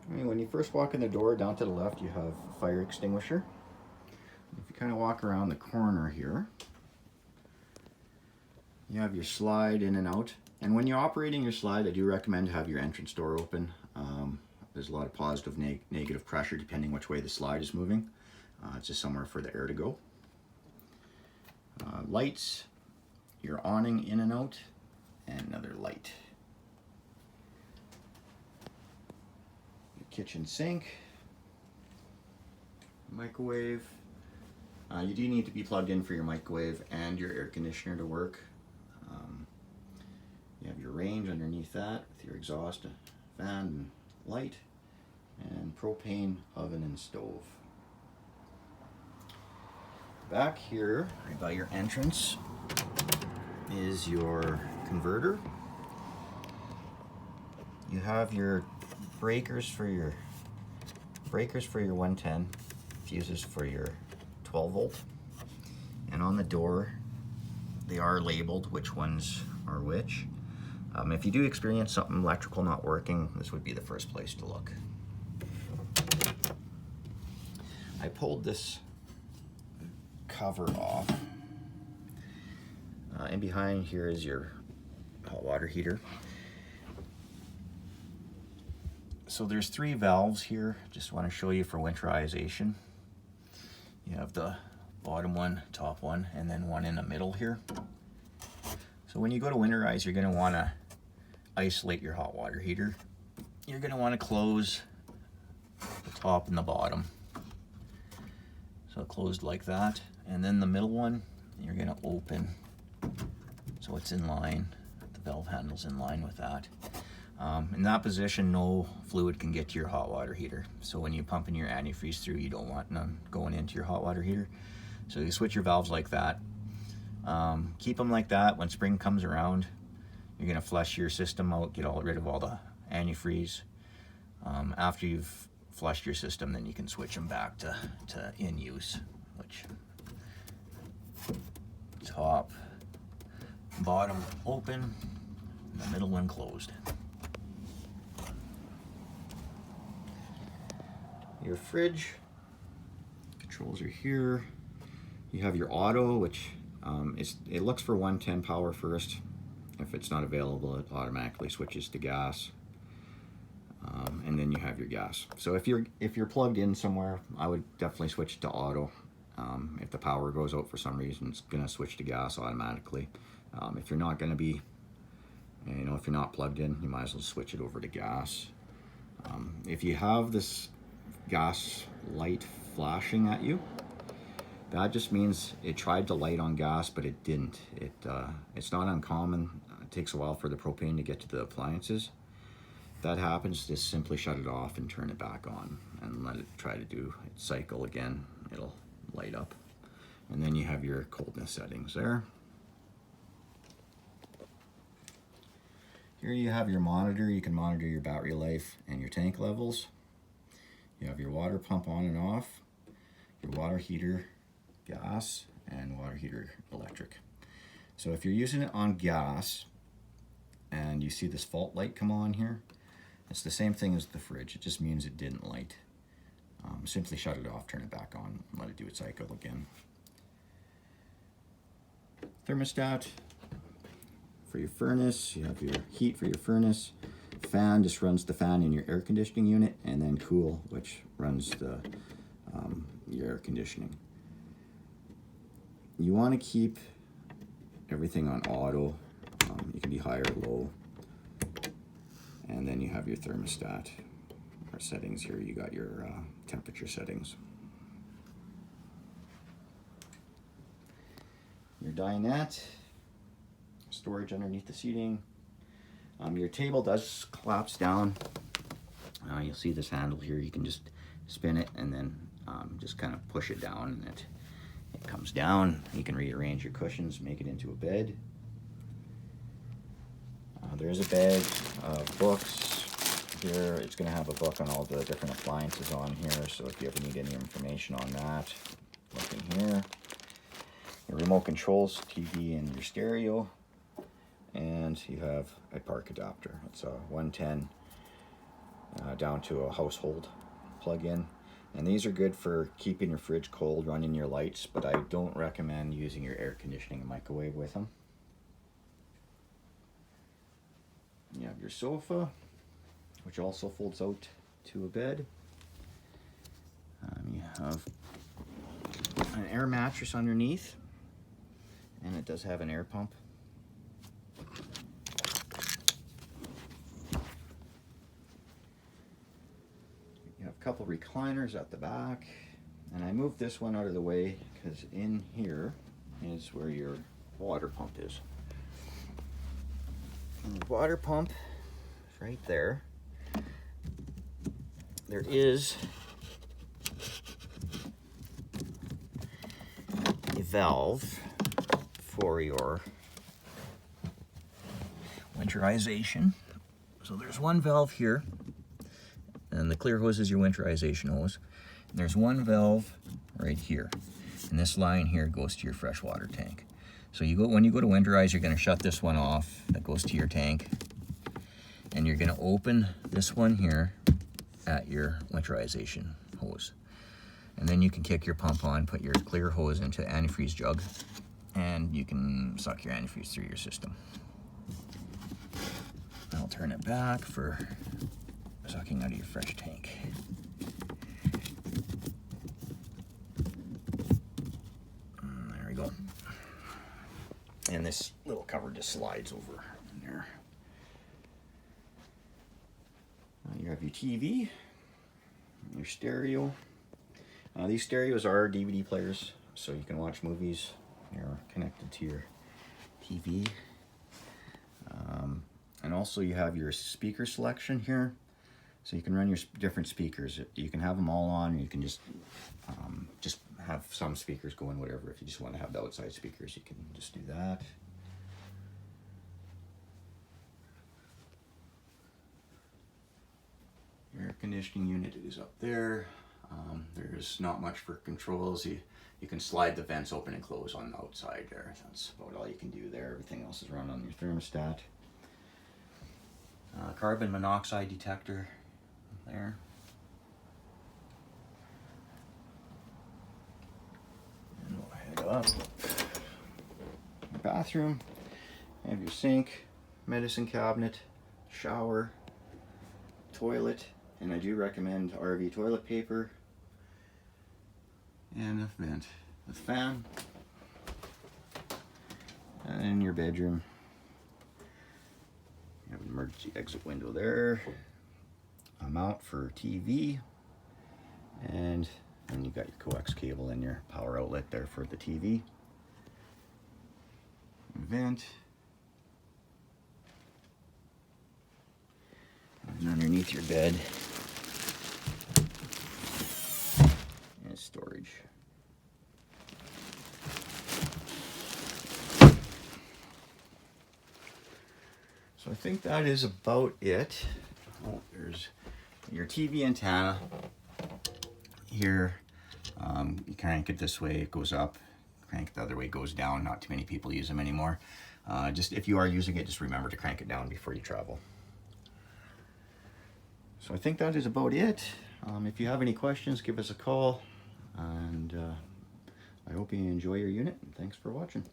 When you first walk in the door, down to the left, you have a fire extinguisher. If you kind of walk around the corner here, you have your slide in and out. And when you're operating your slide, I do recommend to have your entrance door open. There's a lot of positive, negative pressure depending which way the slide is moving. It's just somewhere for the air to go. Lights, your awning in and out, and another light. Your kitchen sink, microwave. You do need to be plugged in for your microwave and your air conditioner to work. You have your range underneath that with your exhaust, fan, and light, and propane oven and stove. Back here, right by your entrance, is your converter. You have your breakers for your 110, fuses for your 12 volt, and on the door they are labeled which ones are which. If you do experience something electrical not working, this would be the first place to look. I pulled this cover off, and behind here is your hot water heater. So there's 3 valves here. Just want to show you for winterization. You have the bottom one, top one, and then one in the middle here. So when you go to winterize, you're going to want to isolate your hot water heater. You're going to want to close the top and the bottom. So closed like that. And then the middle one, you're going to open so it's in line. The valve handle's in line with that. In that position, no fluid can get to your hot water heater. So when you pump in your antifreeze through, you don't want none going into your hot water heater. So you switch your valves like that. Keep them like that. When spring comes around, you're going to flush your system out, get rid of all the antifreeze. After you've flushed your system, then you can switch them back to in use, which top, bottom open, and the middle one closed. Your fridge controls are here. You have your auto, which it looks for 110 power first. If it's not available, it automatically switches to gas. And then you have your gas. So if you're plugged in somewhere, I would definitely switch to auto. If the power goes out for some reason, it's going to switch to gas automatically. If you're not going to be, if you're not plugged in, you might as well switch it over to gas. If you have this gas light flashing at you, that just means it tried to light on gas, but it didn't. It's not uncommon. It takes a while for the propane to get to the appliances. If that happens, just simply shut it off and turn it back on and let it try to do its cycle again. It'll light up. And then you have your coldness settings there. Here you have your monitor. You can monitor your battery life and your tank levels. You have your water pump on and off, your water heater, gas, and water heater electric. So if you're using it on gas and you see this fault light come on here, it's the same thing as the fridge. It just means it didn't light. Simply shut it off, turn it back on, and let it do its cycle again. Thermostat for your furnace. You have your heat for your furnace. Fan just runs the fan in your air conditioning unit, and then cool, which runs your air conditioning. You want to keep everything on auto. You can be high or low. And then you have your thermostat or settings here. You got your temperature settings. Your dinette, storage underneath the seating. Your table does collapse down. You'll see this handle here. You can just spin it and then just kind of push it down, and it comes down. You can rearrange your cushions, make it into a bed. There's a bag of books here. It's going to have a book on all the different appliances on here, so if you ever need any information on that, look in here. Your remote controls, TV and your stereo. And you have a park adapter. It's a 110 down to a household plug-in. And these are good for keeping your fridge cold, running your lights, but I don't recommend using your air conditioning and microwave with them. You have your sofa, which also folds out to a bed. You have an air mattress underneath, and it does have an air pump. You have a couple recliners at the back, and I moved this one out of the way because in here is where your water pump is. And the water pump is right there. There is a valve for your winterization. So there's one valve here, and the clear hose is your winterization hose. And there's one valve right here, and this line here goes to your freshwater tank. So when you go to winterize, you're going to shut this one off that goes to your tank, and you're going to open this one here at your winterization hose. And then you can kick your pump on, put your clear hose into the antifreeze jug, and you can suck your antifreeze through your system. I'll turn it back for sucking out of your fresh tank. There we go. And this little cover just slides over in there. You have your TV, your stereo. These stereos are DVD players, so you can watch movies. You're connected to your TV. And also you have your speaker selection here. So you can run your different speakers. You can have them all on, or you can just have some speakers going, whatever. If you just want to have the outside speakers, you can just do that. Your air conditioning unit is up there. There's not much for controls. You can slide the vents open and close on the outside there. That's about all you can do there. Everything else is run on your thermostat. Carbon monoxide detector there. And we'll head up. Your bathroom. You have your sink, medicine cabinet, shower, toilet, and I do recommend RV toilet paper, and a vent with fan. And in your bedroom, you have an emergency exit window there, a mount for TV, and then you got your coax cable and your power outlet there for the TV. Vent. And underneath your bed is storage. So I think that is about it. Oh, there's your TV antenna here. You crank it this way, it goes up. Crank it the other way, it goes down. Not too many people use them anymore. Just if you are using it, just remember to crank it down before you travel. So I think that is about it. If you have any questions, give us a call. And I hope you enjoy your unit. And thanks for watching.